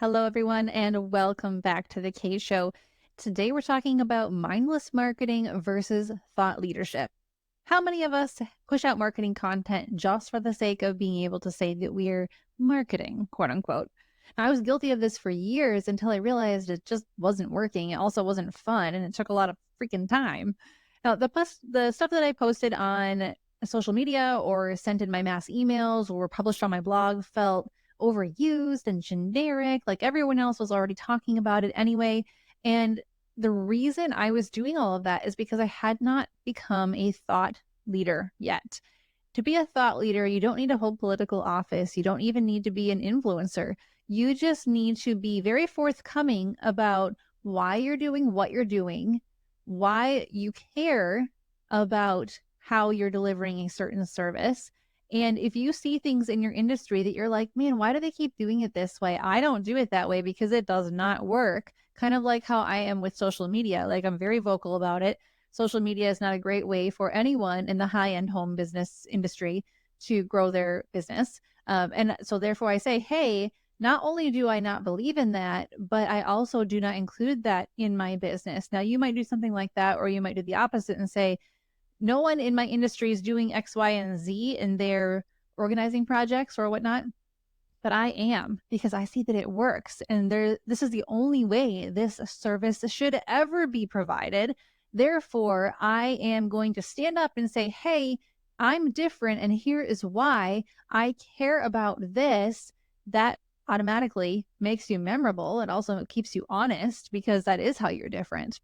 Hello, everyone, and welcome back to the K Show. Today, we're talking about mindless marketing versus thought leadership. How many of us push out marketing content just for the sake of being able to say that we're marketing, quote unquote? I was guilty of this for years until I realized it just wasn't working. It also wasn't fun, and it took a lot of freaking time. Now, the stuff that I posted on social media or sent in my mass emails or published on my blog felt overused and generic. Like everyone else was already talking about it anyway. And the reason I was doing all of that is because I had not become a thought leader yet. To be a thought leader, you don't need to hold political office. You don't even need to be an influencer. You just need to be very forthcoming about why you're doing what you're doing, why you care about how you're delivering a certain service. And if you see things in your industry that you're like, man, why do they keep doing it this way? I don't do it that way because it does not work. Kind of like how I am with social media. Like I'm very vocal about it. Social media is not a great way for anyone in the high-end home business industry to grow their business. And so therefore I say, hey, not only do I not believe in that, but I also do not include that in my business. Now you might do something like that, or you might do the opposite and say, no one in my industry is doing X, Y, and Z in their organizing projects or whatnot, but I am because I see that it works. And this is the only way this service should ever be provided. Therefore, I am going to stand up and say, hey, I'm different. And here is why I care about this. That automatically makes you memorable. It also keeps you honest because that is how you're different.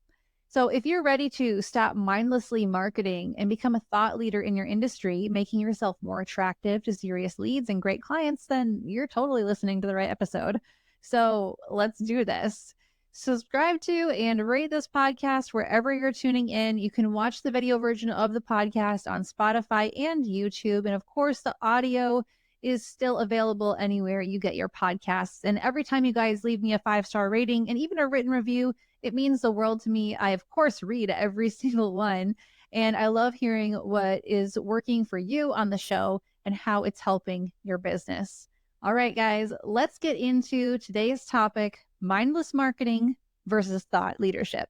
So if you're ready to stop mindlessly marketing and become a thought leader in your industry, making yourself more attractive to serious leads and great clients, then you're totally listening to the right episode. So let's do this. Subscribe to and rate this podcast wherever you're tuning in. You can watch the video version of the podcast on Spotify and YouTube. And of course, the audio is still available anywhere you get your podcasts. And every time you guys leave me a 5-star rating and even a written review, it means the world to me. I, of course, read every single one. And I love hearing what is working for you on the show and how it's helping your business. All right, guys, let's get into today's topic, mindless marketing versus thought leadership.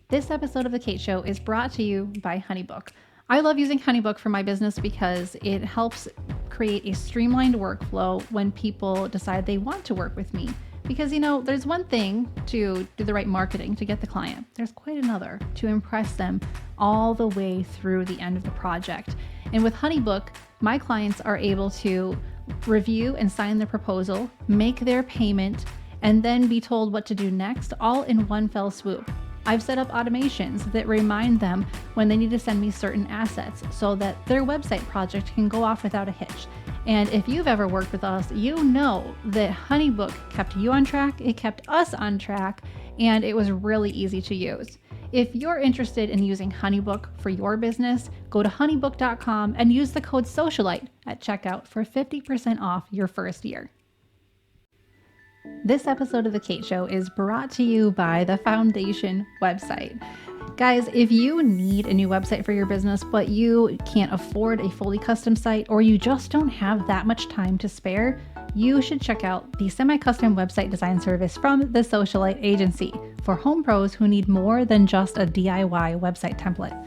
This episode of The Kate Show is brought to you by HoneyBook. I love using HoneyBook for my business because it helps create a streamlined workflow when people decide they want to work with me. Because, there's one thing to do the right marketing to get the client. There's quite another to impress them all the way through the end of the project. And with HoneyBook, my clients are able to review and sign the proposal, make their payment, and then be told what to do next, all in one fell swoop. I've set up automations that remind them when they need to send me certain assets so that their website project can go off without a hitch. And if you've ever worked with us, you know that HoneyBook kept you on track, it kept us on track, and it was really easy to use. If you're interested in using HoneyBook for your business, go to honeybook.com and use the code SOCIALITE at checkout for 50% off your first year. This episode of The Kate Show is brought to you by the Foundation website. Guys, if you need a new website for your business, but you can't afford a fully custom site, or you just don't have that much time to spare, you should check out the semi-custom website design service from the Socialite Agency for home pros who need more than just a DIY website template.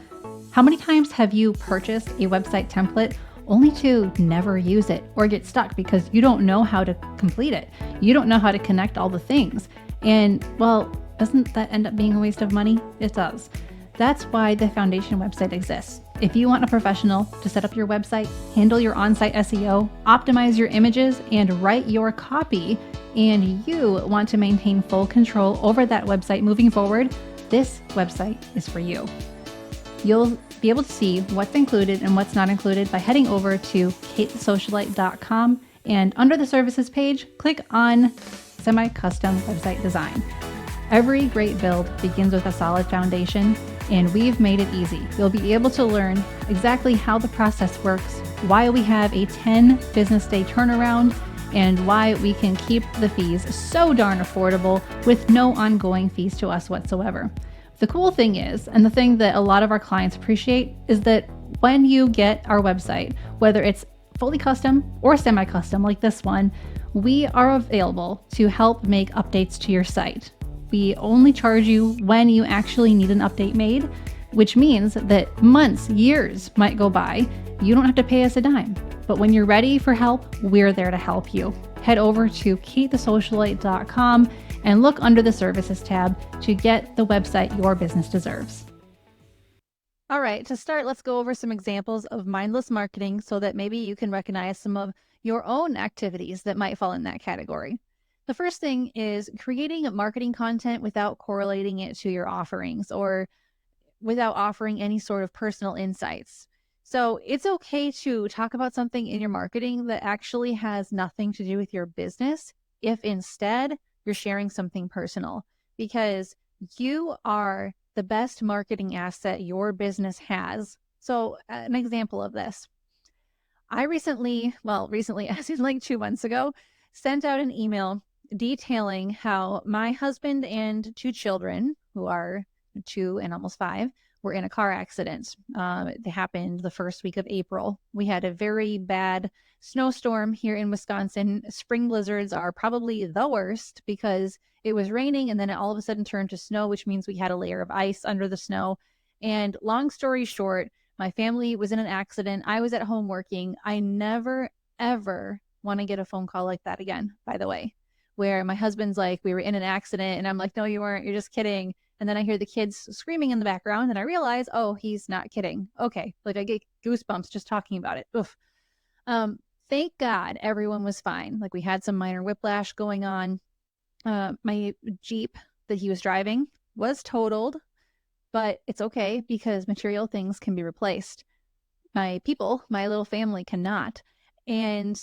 How many times have you purchased a website template only to never use it or get stuck because you don't know how to complete it? You don't know how to connect all the things. And well, doesn't that end up being a waste of money? It does. That's why the Foundation website exists. If you want a professional to set up your website, handle your on-site SEO, optimize your images, and write your copy, and you want to maintain full control over that website moving forward, this website is for you. You'll be able to see what's included and what's not included by heading over to katethesocialite.com, and under the services page, click on semi-custom website design. Every great build begins with a solid foundation, and we've made it easy. You'll be able to learn exactly how the process works, why we have a 10 business day turnaround, and why we can keep the fees so darn affordable with no ongoing fees to us whatsoever. The cool thing is, and the thing that a lot of our clients appreciate, is that when you get our website, whether it's fully custom or semi-custom like this one, We are available to help make updates to your site. We only charge you when you actually need an update made, which means that months, years might go by. You don't have to pay us a dime. But when you're ready for help, we're there to help you. Head over to katethesocialite.com and look under the services tab to get the website your business deserves. All right, to start, let's go over some examples of mindless marketing so that maybe you can recognize some of your own activities that might fall in that category. The first thing is creating marketing content without correlating it to your offerings or without offering any sort of personal insights. So it's okay to talk about something in your marketing that actually has nothing to do with your business if instead you're sharing something personal, because you are the best marketing asset your business has. So an example of this, I recently, as in like 2 months ago, sent out an email detailing how my husband and 2 children, who are 2 and almost 5, were in a car accident. It happened the first week of April. We had a very bad snowstorm here in Wisconsin. Spring blizzards are probably the worst because it was raining and then it all of a sudden turned to snow, which means we had a layer of ice under the snow. And long story short, my family was in an accident. I was at home working. I never, ever want to get a phone call like that again, by the way, where my husband's like, we were in an accident. And I'm like, no, you weren't. You're just kidding. And then I hear the kids screaming in the background and I realize, oh, he's not kidding. Okay. Like I get goosebumps just talking about it. Oof. Thank God everyone was fine. Like we had some minor whiplash going on. My Jeep that he was driving was totaled, but it's okay because material things can be replaced. My little family cannot. And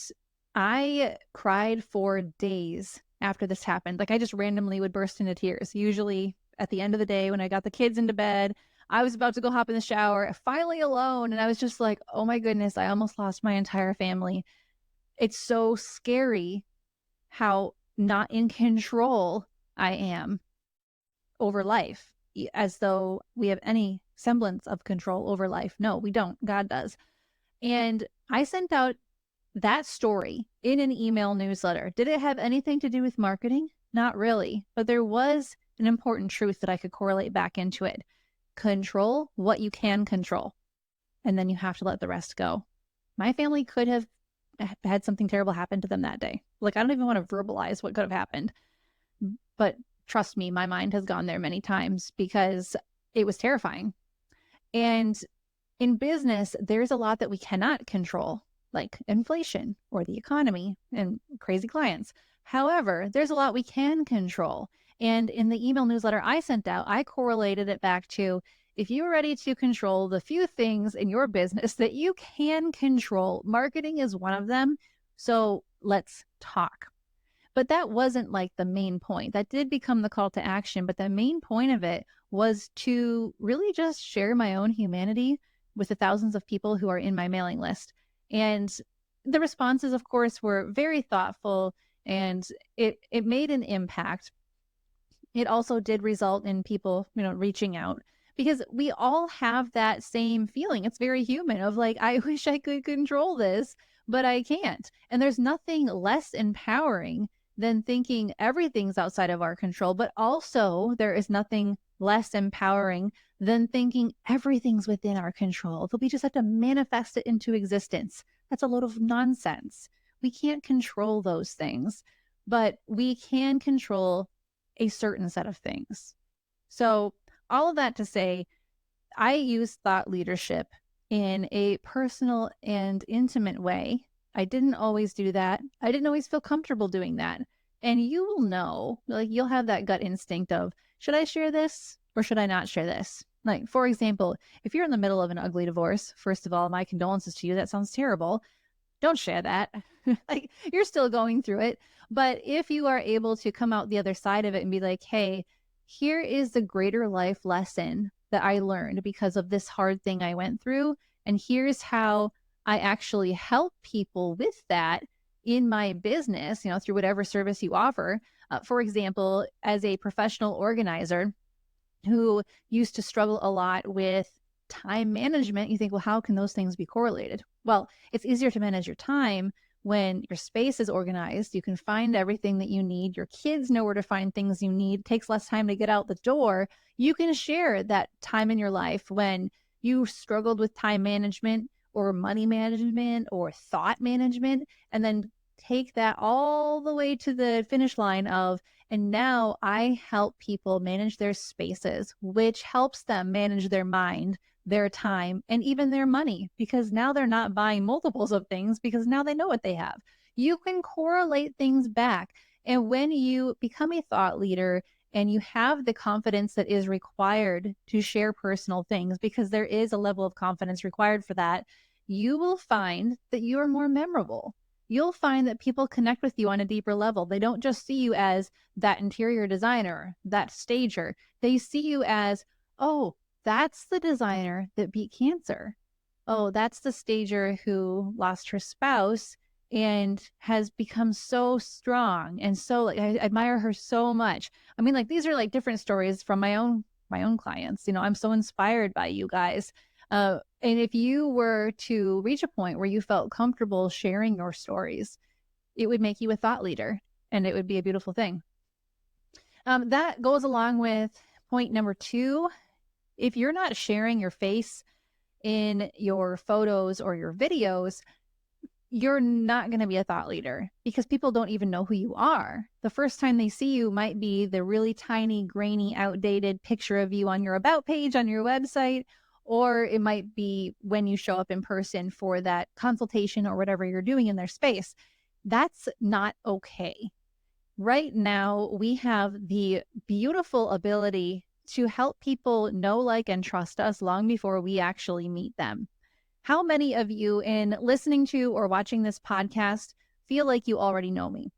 I cried for days after this happened. Like I just randomly would burst into tears. Usually at the end of the day when I got the kids into bed, I was about to go hop in the shower, finally alone. And I was just like, oh my goodness, I almost lost my entire family. It's so scary how not in control I am over life, as though we have any semblance of control over life. No, we don't. God does. And I sent out that story in an email newsletter. Did it have anything to do with marketing? Not really, but there was an important truth that I could correlate back into it. Control what you can control, and then you have to let the rest go. My family could have had something terrible happen to them that day. Like, I don't even want to verbalize what could have happened, but trust me, my mind has gone there many times because it was terrifying. And in business, there's a lot that we cannot control, like inflation or the economy and crazy clients. However, there's a lot we can control. And in the email newsletter I sent out, I correlated it back to, if you're ready to control the few things in your business that you can control, marketing is one of them. So let's talk. But that wasn't like the main point. That did become the call to action. But the main point of it was to really just share my own humanity with the thousands of people who are in my mailing list. And the responses, of course, were very thoughtful and it made an impact. It also did result in people, reaching out, because we all have that same feeling. It's very human of like, I wish I could control this, but I can't. And there's nothing less empowering than thinking everything's outside of our control, but also there is nothing less empowering than thinking everything's within our control, that we just have to manifest it into existence. That's a load of nonsense. We can't control those things, but we can control a certain set of things. So all of that to say, I use thought leadership in a personal and intimate way. I didn't always do that. I didn't always feel comfortable doing that. And you will know, like you'll have that gut instinct of, should I share this or should I not share this? Like, for example, if you're in the middle of an ugly divorce, first of all, my condolences to you. That sounds terrible. Don't share that. Like, you're still going through it. But if you are able to come out the other side of it and be like, hey, here is the greater life lesson that I learned because of this hard thing I went through. And here's how I actually help people with that in my business, through whatever service you offer. For example, as a professional organizer who used to struggle a lot with time management, you think, well, how can those things be correlated? Well, it's easier to manage your time when your space is organized, you can find everything that you need. Your kids know where to find things you need. It takes less time to get out the door. You can share that time in your life when you struggled with time management or money management or thought management, and then take that all the way to the finish line of, and now I help people manage their spaces, which helps them manage their mind, their time, and even their money, because now they're not buying multiples of things because now they know what they have. You can correlate things back. And when you become a thought leader and you have the confidence that is required to share personal things, because there is a level of confidence required for that, you will find that you are more memorable. You'll find that people connect with you on a deeper level. They don't just see you as that interior designer, that stager. They see you as, oh, that's the designer that beat cancer. Oh, that's the stager who lost her spouse and has become so strong. And so like I admire her so much. I mean, like these are like different stories from my own clients. I'm so inspired by you guys. And if you were to reach a point where you felt comfortable sharing your stories, it would make you a thought leader, and it would be a beautiful thing. That goes along with point number 2. If you're not sharing your face in your photos or your videos, you're not going to be a thought leader, because people don't even know who you are. The first time they see you might be the really tiny, grainy, outdated picture of you on your about page on your website, or it might be when you show up in person for that consultation or whatever you're doing in their space. That's not okay. Right now, we have the beautiful ability to help people know, like, and trust us long before we actually meet them. How many of you, in listening to or watching this podcast, feel like you already know me?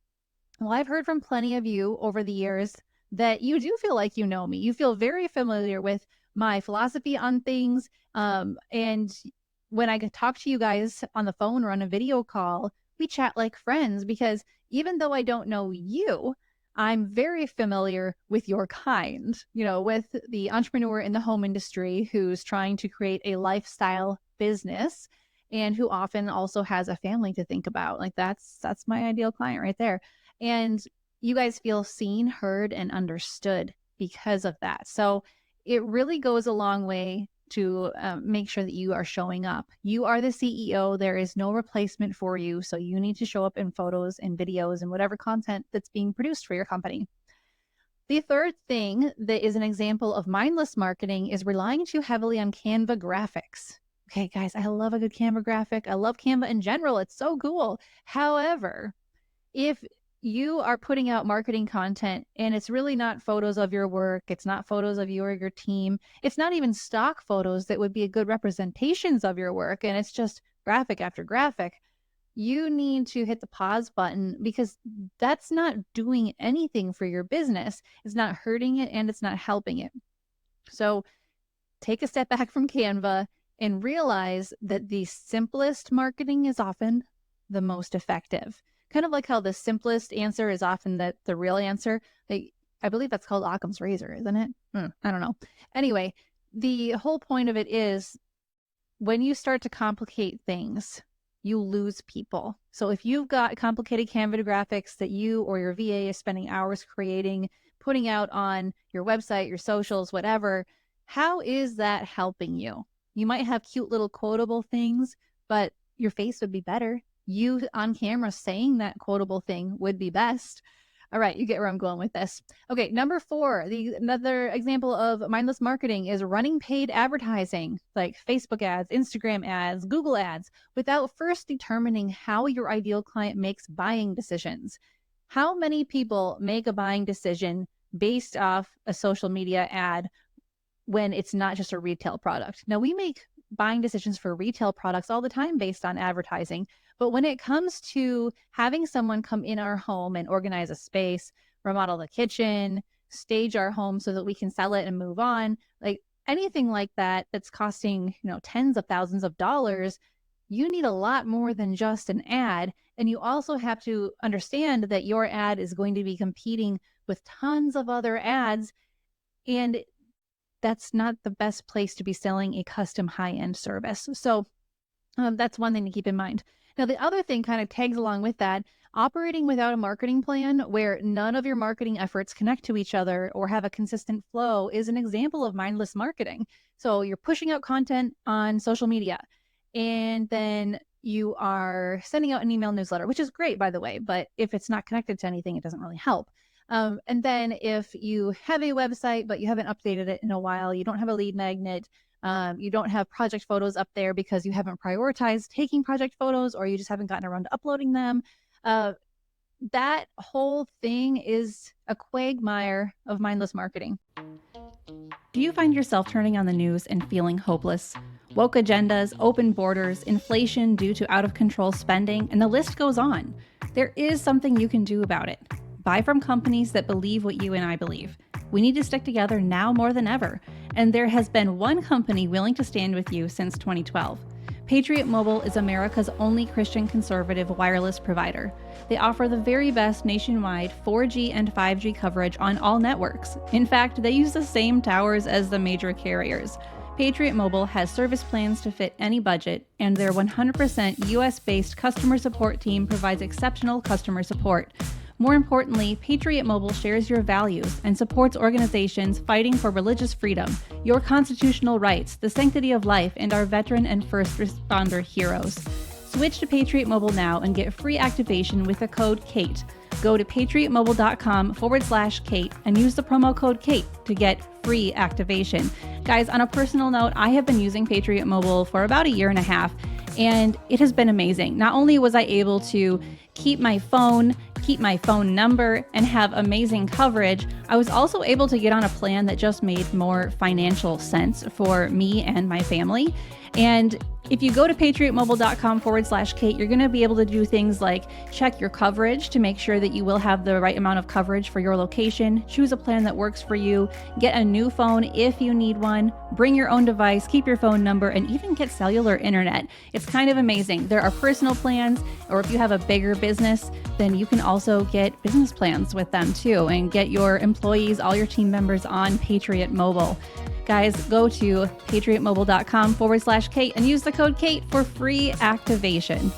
Well, I've heard from plenty of you over the years that you do feel like you know me. You feel very familiar with my philosophy on things. And when I talk to you guys on the phone or on a video call, we chat like friends, because even though I don't know you, I'm very familiar with your kind, with the entrepreneur in the home industry who's trying to create a lifestyle business and who often also has a family to think about. Like that's my ideal client right there. And you guys feel seen, heard, and understood because of that. So it really goes a long way to make sure that you are showing up. You are the CEO. There is no replacement for you. So you need to show up in photos and videos and whatever content that's being produced for your company. The third thing that is an example of mindless marketing is relying too heavily on Canva graphics. Okay, guys, I love a good Canva graphic. I love Canva in general. It's so cool. However, if you are putting out marketing content and it's really not photos of your work, it's not photos of you or your team, it's not even stock photos that would be good representations of your work, and it's just graphic after graphic, you need to hit the pause button, because that's not doing anything for your business. It's not hurting it and it's not helping it. So take a step back from Canva and realize that the simplest marketing is often the most effective. Kind of like how the simplest answer is often the real answer. I believe that's called Occam's razor, isn't it? I don't know. Anyway, the whole point of it is when you start to complicate things, you lose people. So if you've got complicated Canva graphics that you or your VA is spending hours creating, putting out on your website, your socials, whatever, how is that helping you? You might have cute little quotable things, but your face would be better. You on camera saying that quotable thing would be best. All right, you get where I'm going with this. Okay, number 4, another example of mindless marketing is running paid advertising like Facebook ads, Instagram ads, Google ads, without first determining how your ideal client makes buying decisions. How many people make a buying decision based off a social media ad when it's not just a retail product? Now, we make buying decisions for retail products all the time based on advertising. But when it comes to having someone come in our home and organize a space, remodel the kitchen, stage our home so that we can sell it and move on, like anything like that, that's costing, tens of thousands of dollars, you need a lot more than just an ad. And you also have to understand that your ad is going to be competing with tons of other ads. And that's not the best place to be selling a custom high-end service. So that's one thing to keep in mind. Now, the other thing kind of tags along with that, operating without a marketing plan where none of your marketing efforts connect to each other or have a consistent flow is an example of mindless marketing. So you're pushing out content on social media and then you are sending out an email newsletter, which is great, by the way, but if it's not connected to anything, it doesn't really help. And then if you have a website, but you haven't updated it in a while, you don't have a lead magnet, you don't have project photos up there because you haven't prioritized taking project photos or you just haven't gotten around to uploading them. Uh, that whole thing is a quagmire of mindless marketing. Do you find yourself turning on the news and feeling hopeless? Woke agendas, open borders, inflation due to out of control spending, and the list goes on. There is something you can do about it. Buy from companies that believe what you and I believe. We need to stick together now more than ever, and there has been one company willing to stand with you since 2012. Patriot Mobile is America's only Christian conservative wireless provider. They offer the very best nationwide 4G and 5G coverage on all networks. In fact, they use the same towers as the major carriers. Patriot Mobile has service plans to fit any budget, and their 100% US-based customer support team provides exceptional customer support. More importantly, Patriot Mobile shares your values and supports organizations fighting for religious freedom, your constitutional rights, the sanctity of life, and our veteran and first responder heroes. Switch to Patriot Mobile now and get free activation with the code KATE. Go to patriotmobile.com/Kate and use the promo code KATE to get free activation. Guys, on a personal note, I have been using Patriot Mobile for about a year and a half, and it has been amazing. Not only was I able to keep my phone number, and have amazing coverage, I was also able to get on a plan that just made more financial sense for me and my family. And if you go to patriotmobile.com/Kate, you're going to be able to do things like check your coverage to make sure that you will have the right amount of coverage for your location, choose a plan that works for you, get a new phone if you need one, bring your own device, keep your phone number, and even get cellular internet. It's kind of amazing. There are personal plans, or if you have a bigger business, then you can also get business plans with them too and get your employees, all your team members on Patriot Mobile. Guys, go to patriotmobile.com/Kate and use the code KATE for free activation.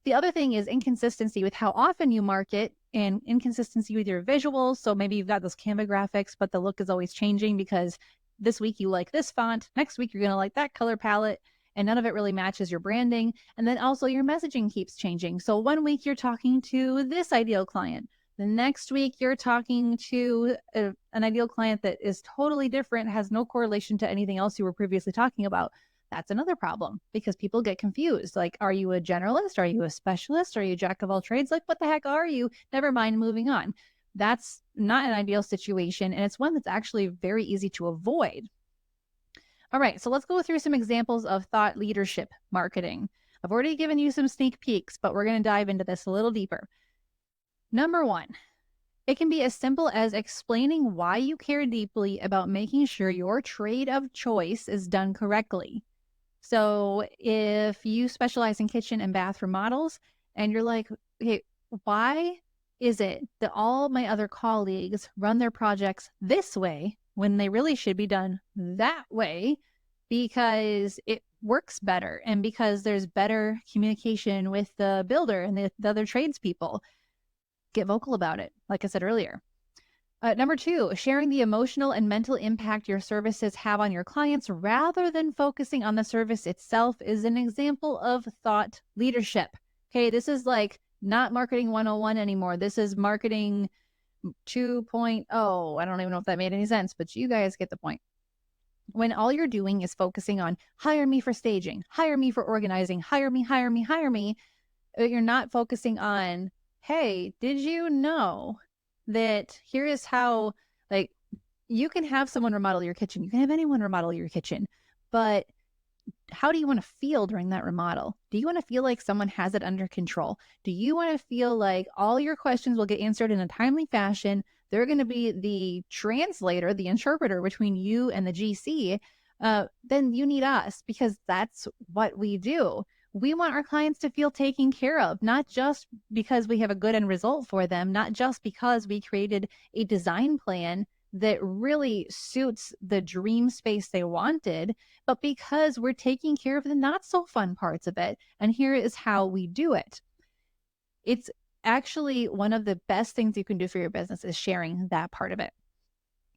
The other thing is inconsistency with how often you market and inconsistency with your visuals. So maybe you've got those Canva graphics, but the look is always changing because this week you like this font, next week you're going to like that color palette, and none of it really matches your branding. And then also your messaging keeps changing. So one week you're talking to this ideal client. The next week, you're talking to an ideal client that is totally different, has no correlation to anything else you were previously talking about. That's another problem because people get confused. Like, are you a generalist? Are you a specialist? Are you a jack of all trades? Like, what the heck are you? Never mind, moving on. That's not an ideal situation, and it's one that's actually very easy to avoid. All right, so let's go through some examples of thought leadership marketing. I've already given you some sneak peeks, but we're going to dive into this a little deeper. Number one, it can be as simple as explaining why you care deeply about making sure your trade of choice is done correctly. So if you specialize in kitchen and bath remodels and you're like, okay, why is it that all my other colleagues run their projects this way when they really should be done that way? Because it works better and because there's better communication with the builder and the other tradespeople. Get vocal about it, like I said earlier. Number two, sharing the emotional and mental impact your services have on your clients rather than focusing on the service itself is an example of thought leadership. Okay, this is like not marketing 101 anymore. This is marketing 2.0. I don't even know if that made any sense, but you guys get the point. When all you're doing is focusing on hire me for staging, hire me for organizing, hire me, you're not focusing on, hey, did you know that here is how, like, you can have someone remodel your kitchen. You can have anyone remodel your kitchen, but how do you want to feel during that remodel? Do you want to feel like someone has it under control? Do you want to feel like all your questions will get answered in a timely fashion? They're going to be the translator, the interpreter between you and the GC. Then you need us because that's what we do. We want our clients to feel taken care of, not just because we have a good end result for them, not just because we created a design plan that really suits the dream space they wanted, but because we're taking care of the not so fun parts of it. And here is how we do it. It's actually one of the best things you can do for your business is sharing that part of it.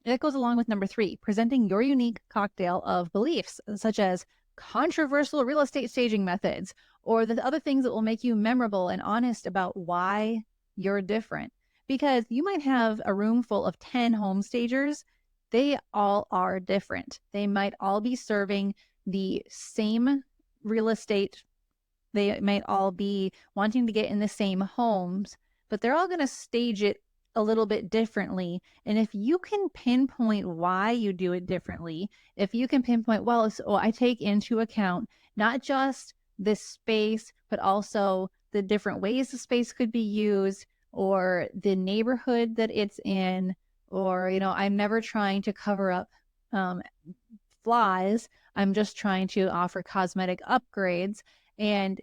It goes along with number 3, presenting your unique cocktail of beliefs, such as controversial real estate staging methods, or the other things that will make you memorable and honest about why you're different. Because you might have a room full of 10 home stagers. They all are different. They might all be serving the same real estate. They might all be wanting to get in the same homes, but they're all going to stage it a little bit differently. And if you can pinpoint why you do it differently, if you can pinpoint, well, so I take into account not just this space, but also the different ways the space could be used, or the neighborhood that it's in, or, I'm never trying to cover up um, flaws. I'm just trying to offer cosmetic upgrades. And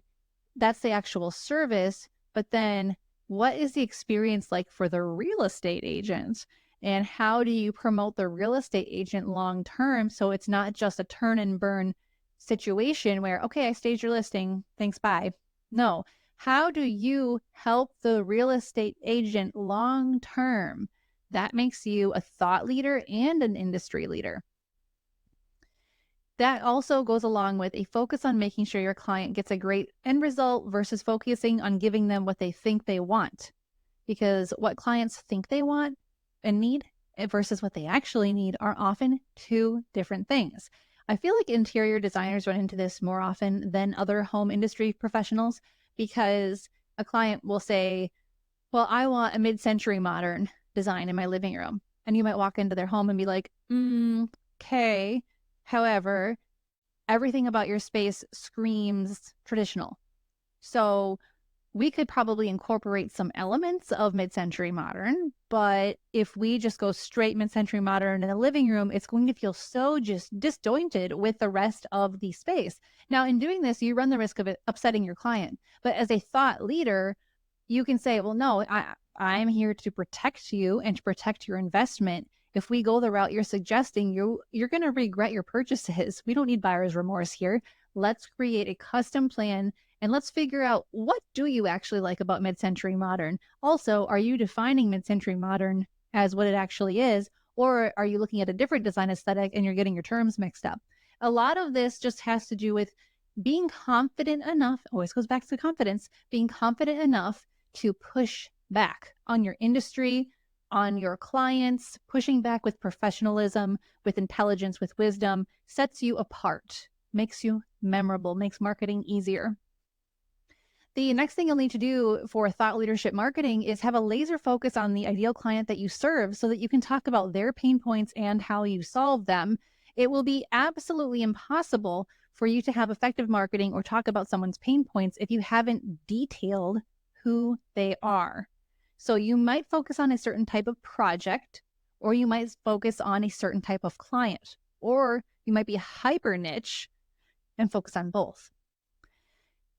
that's the actual service. But then what is the experience like for the real estate agent? And how do you promote the real estate agent long term so it's not just a turn and burn situation where, okay, I staged your listing, thanks, bye. No. How do you help the real estate agent long term? That makes you a thought leader and an industry leader. That also goes along with a focus on making sure your client gets a great end result versus focusing on giving them what they think they want. Because what clients think they want and need versus what they actually need are often two different things. I feel like interior designers run into this more often than other home industry professionals, because a client will say, well, I want a mid-century modern design in my living room. And you might walk into their home and be like, okay. However, everything about your space screams traditional. So we could probably incorporate some elements of mid-century modern, but if we just go straight mid-century modern in the living room, it's going to feel so just disjointed with the rest of the space. Now, in doing this, you run the risk of it upsetting your client. But as a thought leader, you can say, well, no, I'm here to protect you and to protect your investment. If we go the route you're suggesting, you're going to regret your purchases. We don't need buyer's remorse here. Let's create a custom plan and let's figure out, what do you actually like about mid-century modern? Also, are you defining mid-century modern as what it actually is, or are you looking at a different design aesthetic and you're getting your terms mixed up? A lot of this just has to do with being confident enough, always goes back to confidence, being confident enough to push back on your industry, on your clients. Pushing back with professionalism, with intelligence, with wisdom sets you apart, makes you memorable, makes marketing easier. The next thing you'll need to do for thought leadership marketing is have a laser focus on the ideal client that you serve so that you can talk about their pain points and how you solve them. It will be absolutely impossible for you to have effective marketing or talk about someone's pain points if you haven't detailed who they are. So you might focus on a certain type of project, or you might focus on a certain type of client, or you might be hyper niche and focus on both.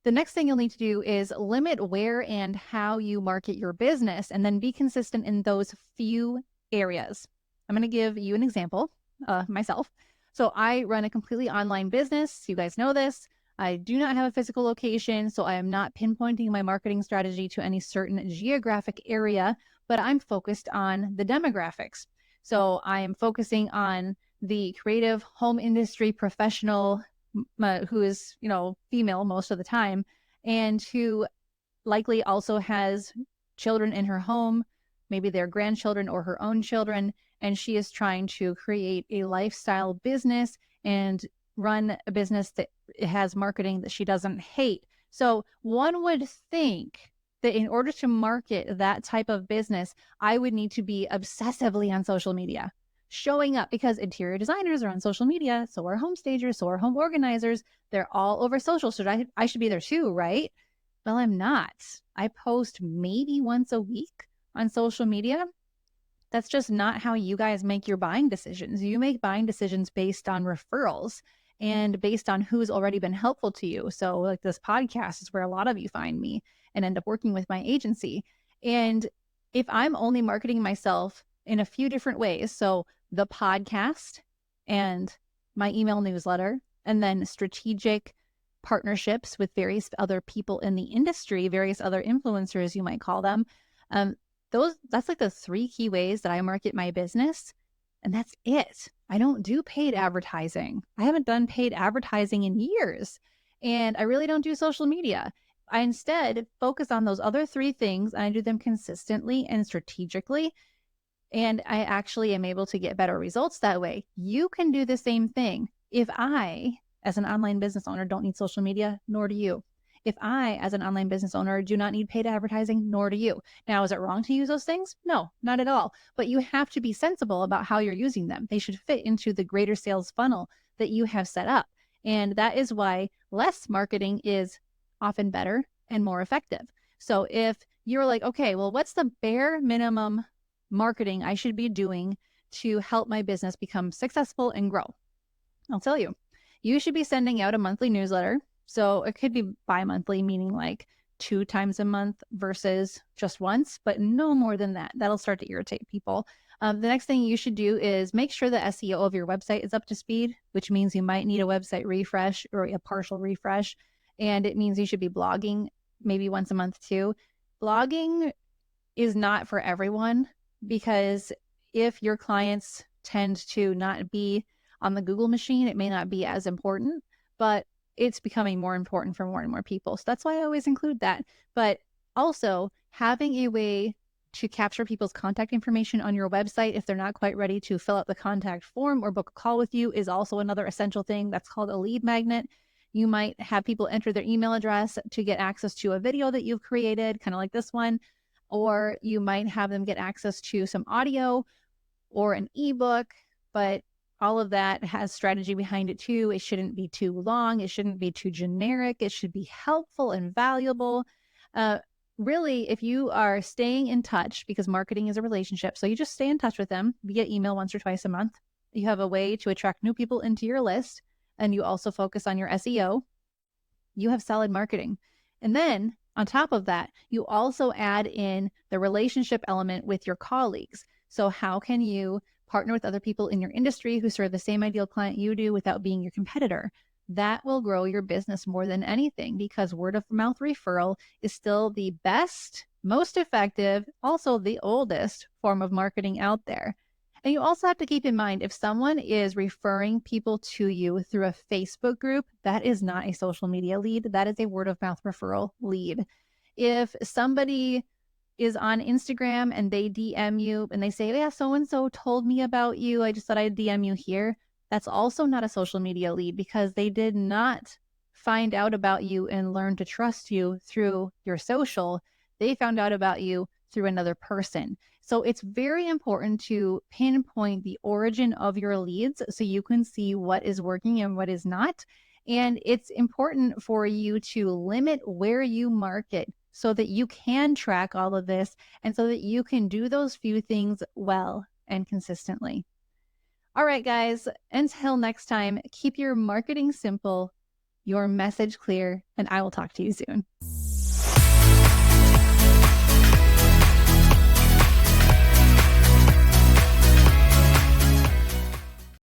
The next thing you'll need to do is limit where and how you market your business, and then be consistent in those few areas. I'm going to give you an example, myself. So I run a completely online business. You guys know this. I do not have a physical location, so I am not pinpointing my marketing strategy to any certain geographic area, but I'm focused on the demographics. So I am focusing on the creative home industry professional who is, female most of the time, and who likely also has children in her home, maybe their grandchildren or her own children, and she is trying to create a lifestyle business and run a business that has marketing that she doesn't hate. So one would think that in order to market that type of business, I would need to be obsessively on social media, showing up, because interior designers are on social media, so are home stagers, so are home organizers. They're all over social. So I should be there too, right? Well, I'm not. I post maybe once a week on social media. That's just not how you guys make your buying decisions. You make buying decisions based on referrals and based on who's already been helpful to you. So like this podcast is where a lot of you find me and end up working with my agency. And if I'm only marketing myself in a few different ways. So the podcast and my email newsletter, and then strategic partnerships with various other people in the industry, various other influencers, you might call them. Um, that's like the three key ways that I market my business. And that's it. I don't do paid advertising. I haven't done paid advertising in years. And I really don't do social media. I instead focus on those other three things, and I do them consistently and strategically. And I actually am able to get better results that way. You can do the same thing. If I, as an online business owner, don't need social media, nor do you. If I, as an online business owner, do not need paid advertising, nor do you. Now, is it wrong to use those things? No, not at all. But you have to be sensible about how you're using them. They should fit into the greater sales funnel that you have set up. And that is why less marketing is often better and more effective. So if you're like, okay, well, what's the bare minimum marketing I should be doing to help my business become successful and grow? I'll tell you, you should be sending out a monthly newsletter. So it could be bi-monthly, meaning like 2 times a month versus just once, but no more than that. That'll start to irritate people. The next thing you should do is make sure the SEO of your website is up to speed, which means you might need a website refresh or a partial refresh. And it means you should be blogging maybe once a month too. Blogging is not for everyone, because if your clients tend to not be on the Google machine, it may not be as important, but it's becoming more important for more and more people. So that's why I always include that. But also having a way to capture people's contact information on your website if they're not quite ready to fill out the contact form or book a call with you is also another essential thing. That's called a lead magnet. You might have people enter their email address to get access to a video that you've created, kind of like this one, or you might have them get access to some audio or an ebook, but all of that has strategy behind it too. It shouldn't be too long. It shouldn't be too generic. It should be helpful and valuable. Really, if you are staying in touch, because marketing is a relationship, so you just stay in touch with them via email once or twice a month. You have a way to attract new people into your list, and you also focus on your SEO. You have solid marketing. And then on top of that, you also add in the relationship element with your colleagues. So how can you partner with other people in your industry who serve the same ideal client you do without being your competitor? That will grow your business more than anything, because word of mouth referral is still the best, most effective, also the oldest form of marketing out there. And you also have to keep in mind, if someone is referring people to you through a Facebook group, that is not a social media lead. That is a word of mouth referral lead. If somebody is on Instagram and they DM you and they say, yeah, so-and-so told me about you, I just thought I'd DM you here, that's also not a social media lead, because they did not find out about you and learn to trust you through your social. They found out about you through another person. So it's very important to pinpoint the origin of your leads so you can see what is working and what is not. And it's important for you to limit where you market so that you can track all of this and so that you can do those few things well and consistently. All right, guys, until next time, keep your marketing simple, your message clear, and I will talk to you soon.